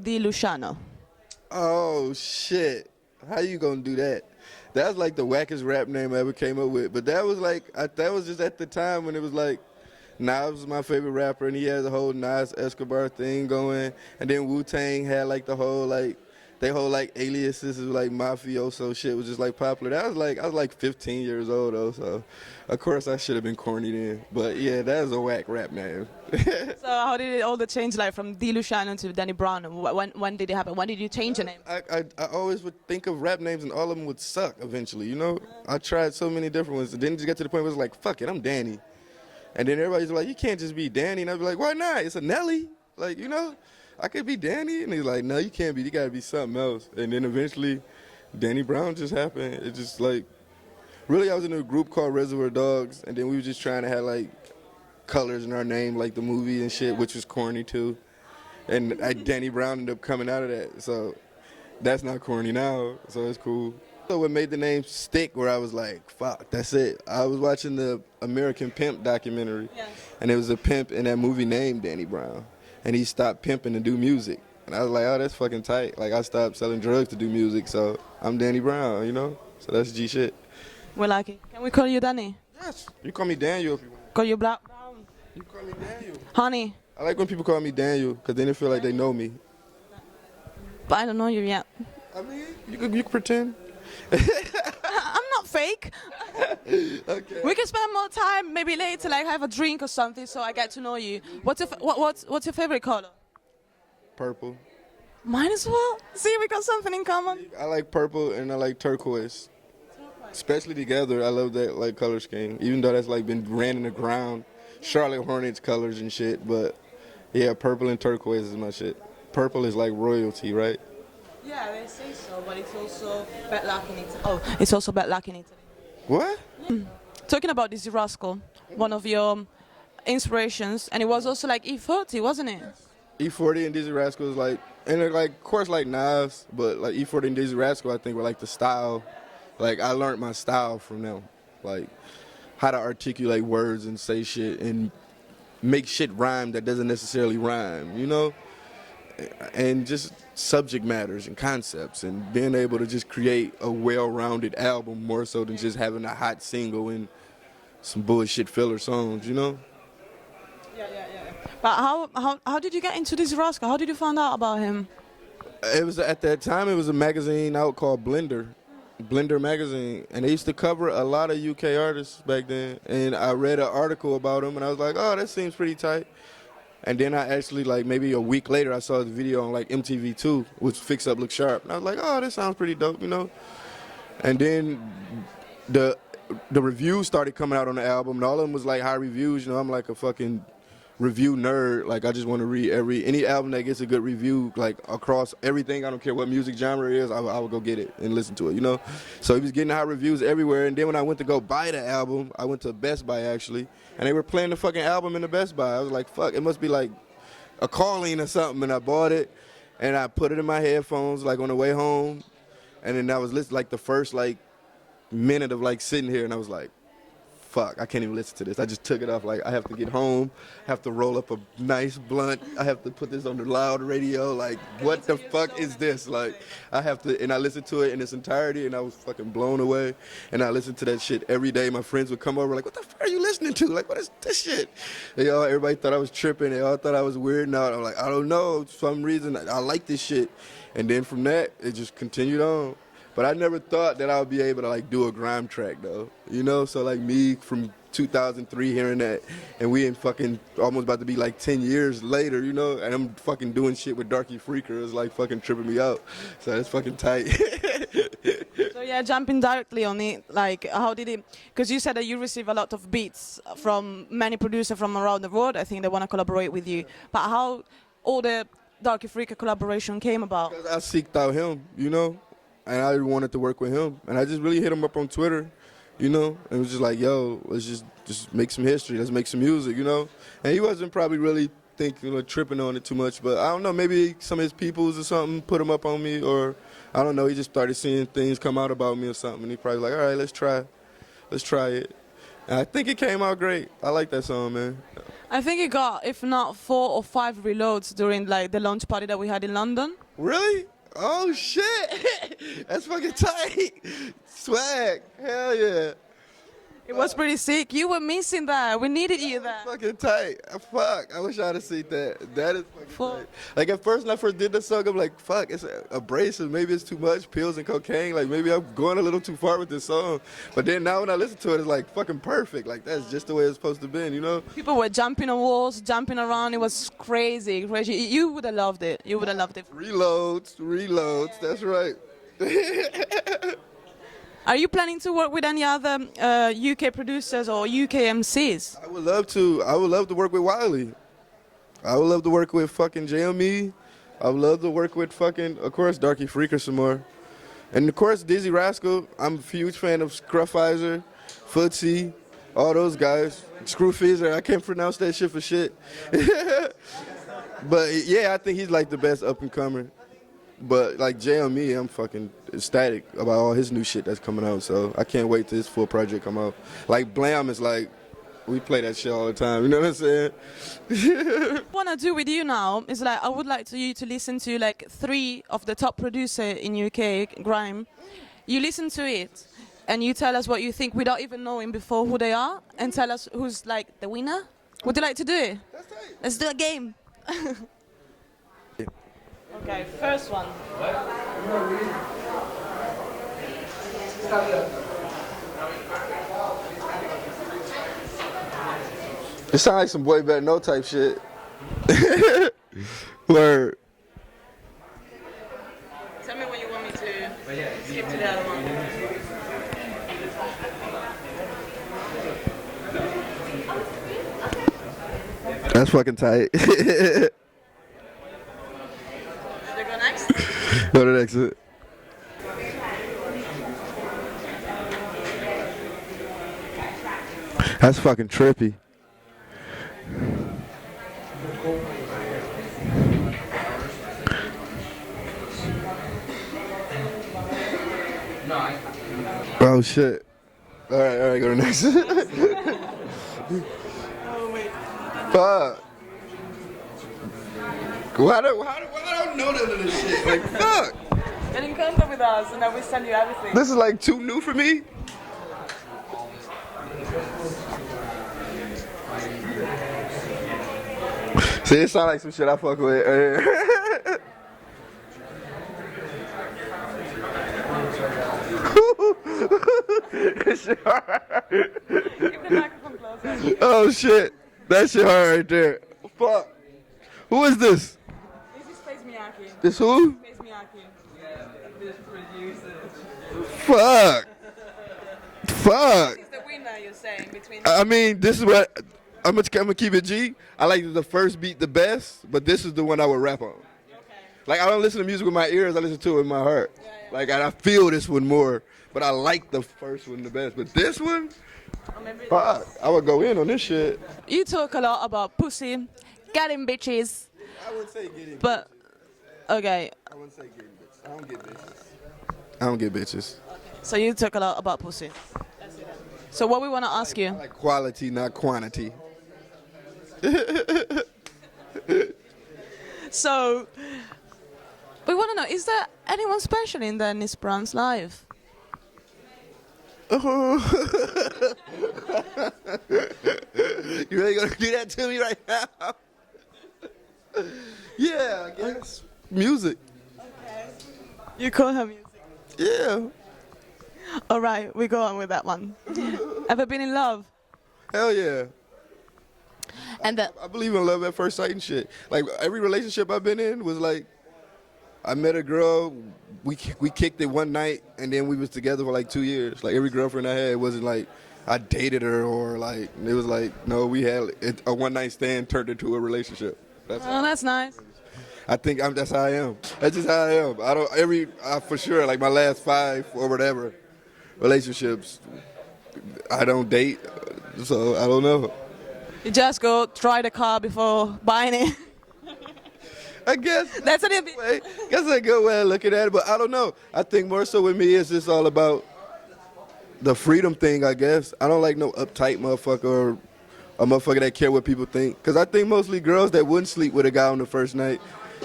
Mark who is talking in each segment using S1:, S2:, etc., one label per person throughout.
S1: Di Luciano.
S2: Oh shit! How you gonna do that? That's like the wackest rap name I ever came up with. But that was like that was just at the time when it was like Nas was my favorite rapper, and he had the whole Nas Escobar thing going, and then Wu-Tang had like the whole like they whole like aliases of like mafioso shit was just like popular. That was like I was like 15 years old though, so of course I should have been corny then. But yeah, that is a whack rap name.
S1: So how did it all the change like from Di Luciano to Danny Brown? When did it happen? When did you change your name?
S2: I always would think of rap names and all of them would suck eventually, you know? I tried so many different ones, and then just get to the point where it was like, fuck it, I'm Danny. And then everybody's like, you can't just be Danny. And I'd be like, why not? It's a Nelly. Like, you know, I could be Danny. And he's like, no, you can't be. You got to be something else. And then eventually, Danny Brown just happened. It just like, really, I was in a group called Reservoir Dogs. And then we were just trying to have like colors in our name, like the movie and shit, which was corny too. And Danny Brown ended up coming out of that. So that's not corny now. So it's cool. So what made the name stick where I was like, fuck, that's it. I was watching the American Pimp documentary, and there was a pimp in that movie named Danny Brown, and he stopped pimping to do music. And I was like, oh, that's fucking tight. Like, I stopped selling drugs to do music, so I'm Danny Brown, you know? So that's G shit.
S1: We like it. Can we call you Danny?
S2: Yes. You call me Daniel if you want.
S1: Call you Brown?
S2: You call me Daniel.
S1: Honey.
S2: I like when people call me Daniel, because then they feel like they know me.
S1: But I don't know you yet.
S2: I mean, you can pretend.
S1: I'm not fake.
S2: Okay.
S1: We can spend more time, maybe later, like have a drink or something, so I get to know you. What's your favorite color?
S2: Purple.
S1: Mine as well. See, we got something in common.
S2: I like purple and I like turquoise. Especially together, I love that like color scheme. Even though that's like been ran in the ground, Charlotte Hornets colors and shit. But yeah, purple and turquoise is my shit. Purple is like royalty, right?
S1: Yeah, they say so, but it's also bad luck in Italy. Oh, it's also bad luck in Italy.
S2: What?
S1: Talking about Dizzee Rascal, one of your inspirations, and it was also like E40, wasn't it?
S2: E40 and Dizzee Rascal is like, and they're like, of course, like Nas, but like E40 and Dizzee Rascal, I think were like the style. Like I learned my style from them, like how to articulate words and say shit and make shit rhyme that doesn't necessarily rhyme, you know? And just subject matters and concepts and being able to just create a well-rounded album more so than just having a hot single and some bullshit filler songs, you know?
S1: Yeah. But how did you get into this Rascal? How did you find out about him?
S2: It was at that time it was a magazine out called Blender magazine, and they used to cover a lot of UK artists back then. And I read an article about him and I was like, oh, that seems pretty tight. And then I actually, like, maybe a week later, I saw the video on, like, MTV2, which Fix Up Look Sharp. And I was like, oh, that sounds pretty dope, you know? And then the reviews started coming out on the album, and all of them was, like, high reviews. You know, I'm like a fucking review nerd. Like, I just want to read any album that gets a good review, like, across everything. I don't care what music genre it is, I would go get it and listen to it, you know? So he was getting high reviews everywhere. And then when I went to go buy the album, I went to Best Buy, actually, and they were playing the fucking album in the Best Buy. I was like, fuck, it must be like a calling or something. And I bought it, and I put it in my headphones, like, on the way home. And then I was listening, like, the first, like, minute of, like, sitting here, and I was like, fuck, I can't even listen to this. I just took it off. Like, I have to get home, have to roll up a nice blunt. I have to put this on the loud radio. Like, what the fuck is this? Like, I have to, and I listened to it in its entirety, and I was fucking blown away. And I listened to that shit every day. My friends would come over, like, what the fuck are you listening to? Like, what is this shit? Everybody thought I was tripping. They all thought I was weirding out. I'm like, I don't know. For some reason, I like this shit. And then from that, it just continued on. But I never thought that I would be able to, like, do a grime track, though. You know? So, like, me from 2003 hearing that, and we in fucking almost about to be, like, 10 years later, you know? And I'm fucking doing shit with Darky Freaker. It's, like, fucking tripping me out. So that's fucking tight.
S1: So, yeah, jumping directly on it, like, how did it... Because you said that you receive a lot of beats from many producers from around the world. I think they want to collaborate with you. But how all the Darky Freaker collaboration came about?
S2: Because I seeked out him, you know? And I wanted to work with him. And I just really hit him up on Twitter, you know? And it was just like, yo, let's just make some history. Let's make some music, you know? And he wasn't probably really thinking or tripping on it too much. But I don't know, maybe some of his peoples or something put him up on me. Or, I don't know, he just started seeing things come out about me or something. And he probably like, all right, let's try it. And I think it came out great. I like that song, man.
S1: I think it got, if not 4 or 5 reloads during like the launch party that we had in London.
S2: Really? Oh shit! That's fucking tight. Swag. Hell yeah.
S1: It was pretty sick. You were missing that. We needed you there.
S2: Fucking tight. Fuck. I wish I'd have seen that. That is fucking
S1: Fuck.
S2: tight. Like at first, when I first did the song, I'm like, fuck, it's abrasive. Maybe it's too much pills and cocaine. Like maybe I'm going a little too far with this song. But then now when I listen to it, it's like fucking perfect. Like that's just the way it's supposed to be, you know?
S1: People were jumping on walls, jumping around. It was crazy, crazy. You would have loved it. You would have loved it.
S2: Reloads. That's right.
S1: Are you planning to work with any other UK producers or UK MCs?
S2: I would love to. I would love to work with Wiley. I would love to work with fucking JME. I would love to work with fucking, of course, Darky Freaker some more. And of course, Dizzee Rascal. I'm a huge fan of Scruffizer, Footsie, all those guys. Screwfeezer, I can't pronounce that shit for shit. But yeah, I think he's like the best up and comer. But like JME, I'm fucking ecstatic about all his new shit that's coming out. So I can't wait till his full project come out. Like Blam is like, we play that shit all the time. You know what I'm saying?
S1: What I want to do with you now is like I would like you to listen to like 3 of the top producers in UK GRIME. You listen to it and you tell us what you think without even knowing before who they are, and tell us who's like the winner. Would you like to do it?
S2: That's tight.
S1: Let's do a game. Okay, first one.
S2: It sounds like some Boy Better Know type shit. Word.
S1: Tell me when you want me to skip to the other one.
S2: That's fucking tight.
S1: Should I go next?
S2: Go to the next one. That's fucking trippy. Oh shit. Alright, go to the next.
S1: Oh wait.
S2: Fuck. Why don't I know none of this shit? Like, fuck.
S1: Get in contact with us and then we send you everything.
S2: This is like too new for me. See, it sound like some shit I fuck with. That shit hard.
S1: Keep the microphone closer.
S2: Oh shit. That shit hard right there. Fuck. Who is this?
S1: This is Space Miyaki.
S2: This who?
S1: Space Miyaki. Yeah, this producer.
S2: Fuck. Fuck.
S1: This is the winner, you're saying, between...
S2: I mean, this is what I'm gonna keep it G. I like the first beat the best, but this is the one I would rap on.
S1: Okay.
S2: Like I don't listen to music with my ears, I listen to it with my heart.
S1: Yeah.
S2: Like and I feel this one more, but I like the first one the best. But this one,
S1: Or maybe
S2: fuck, I would go in on this shit.
S1: you talk a lot about pussy, getting bitches,
S2: I wouldn't say getting.
S1: but... Okay,
S2: I wouldn't say getting bitches. I don't get bitches. I don't get bitches.
S1: so you talk a lot about pussy. So what we want to ask
S2: I
S1: you...
S2: like quality, not quantity.
S1: So, we want to know, is there anyone special in Dennis Brown's life?
S2: You really gonna do that to me right now? Yeah, I guess. Music.
S1: You call her music.
S2: Yeah.
S1: All right, we go on with that one. Ever been in love?
S2: Hell yeah.
S1: And
S2: I believe in love at first sight and shit. Like every relationship I've been in was like, I met a girl, we kicked it one night, and then we was together for like 2 years. Like every girlfriend I had wasn't like I dated her or like it was like no, we had a one night stand turned into a relationship.
S1: that's nice.
S2: I think that's how I am. That's just how I am. I don't for sure like my last 5 or whatever relationships, I don't date, so I don't know.
S1: You just go try the car before buying it.
S2: I guess
S1: That's a little bit...
S2: that's a good way of looking at it, but I don't know. I think more so with me, it's just all about the freedom thing, I guess. I don't like no uptight motherfucker a motherfucker that care what people think. Because I think mostly girls that wouldn't sleep with a guy on the first night,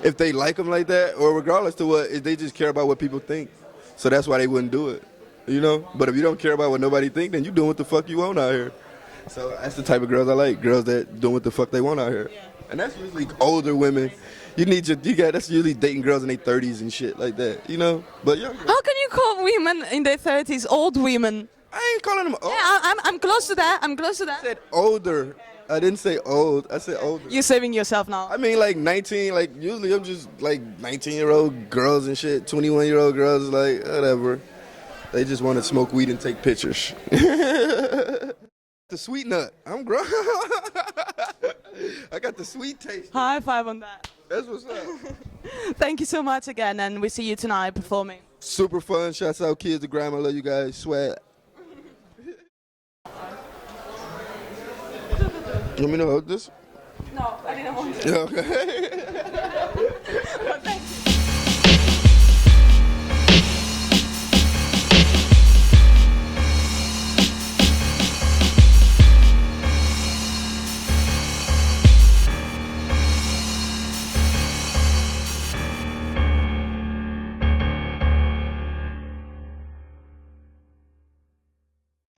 S2: if they like him like that, or regardless to what, they just care about what people think. So that's why they wouldn't do it, you know? But if you don't care about what nobody think, then you doing what the fuck you want out here. So that's the type of girls I like, girls that doing what the fuck they want out here. And that's usually older women. That's usually dating girls in their 30s and shit like that, you know? But younger.
S1: How can you call women in their 30s old women?
S2: I ain't calling them old.
S1: Yeah, I'm close to that. I'm close to
S2: I
S1: that.
S2: said older. I didn't say old. I said older.
S1: You're saving yourself now.
S2: I mean, like 19, like usually I'm just like 19-year-old girls and shit, 21-year-old girls, like whatever. They just want to smoke weed and take pictures. The sweet nut. I'm grown. I got the sweet taste.
S1: High five on that.
S2: That's what's up.
S1: Thank you so much again, and we see you tonight performing.
S2: Super fun. Shouts out KOGtv. I love you guys. Swag. You want me to hold this?
S1: No, I didn't want to.
S2: Yeah, okay.
S1: But thanks.